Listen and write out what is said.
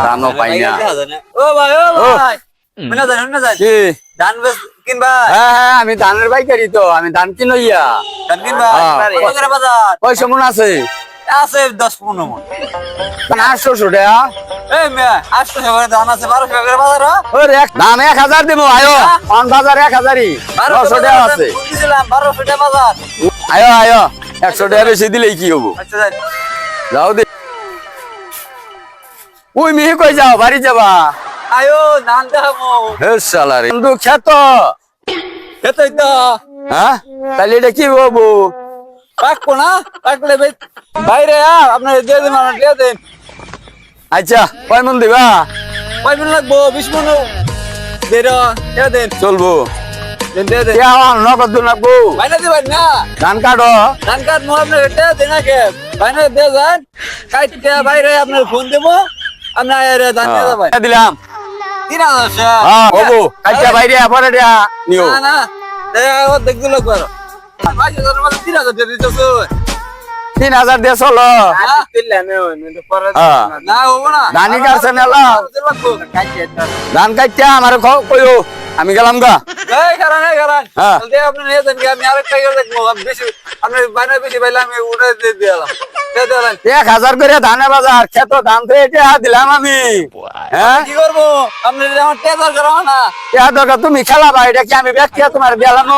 দামও পাই না। ও ভাই শুনে যান কি ধান কিনবা? হ্যাঁ হ্যাঁ আমি ধানের পাইকারি তো, আমি ধান কিনইয়া। ধান কিনবা কত করে বাজার কয় সমন আছে? আছে 10-15 মণ। 800 টাকা। এই মেয়া 800 টাকা ধান আছে 1200 টাকা বাজার। ওরে দাম 1000 দেবো আয়ো, অন বাজার 1000ই 900 টাকা আছে। বুঝছিলাম 1200 টাকা বাজার। আয়ো আয়ো 100 টাকা বেশি দিলেই কি হবো? আচ্ছা যাই যাও দে। ওই মিহি কই যাও, বাড়ি যাবা? আয়ো ধান দেখাবো। হে শালারে বন্ধু খেত। এতই তো হ্যাঁ তাহলে এটা কি হবো? পাকবো না, পাকলে বাইরে আপনার দিয়ে দিন, আপনার দিয়ে দিন। আচ্ছা কয় মন দিবা? কয় মিনিট লাগবো? 20 মিনিট দিয়ে দেন। চলবো। দিয়ে দেন নগদ লাগবো। বাইনা দিবেন না, ধান কাটো। ধান কাট মো আপনার দিয়ে দেন আগে। বাইনা দিয়ে যান, কাটতে বাইরে আপনার ফোন দেবো, আপনার ধান দিয়ে যাবেন। দিলাম 3000 হ্যাঁ হবো। কাটটা বাইরে পরে দিয়া নিও। না না দেখতে লাগবো। 3000 দিয়ে দিতেছো 3000 দিয়ে চলো। হ্যাঁ না হবো না। ধানই কাটছে নেলা। ধান কাটটা আমার কইও, আমি গেলাম গা। এই কারণ হ্যাঁ। আপনি নিয়ে যান, আমি আরেকটা দেখবো বেশি। আপনি বাইনা বেশি পাইলে আমি উঠে দিয়ে দিলাম। 1000 করে ধানে বাজার খেত ধান তো এটা দিলাম আমি। হ্যাঁ কি করবো? আপনি আমার টেজার করা না। দরকার তুমি খেলাবা, এটা কি আমি ব্যক্তি তোমার গেলাম?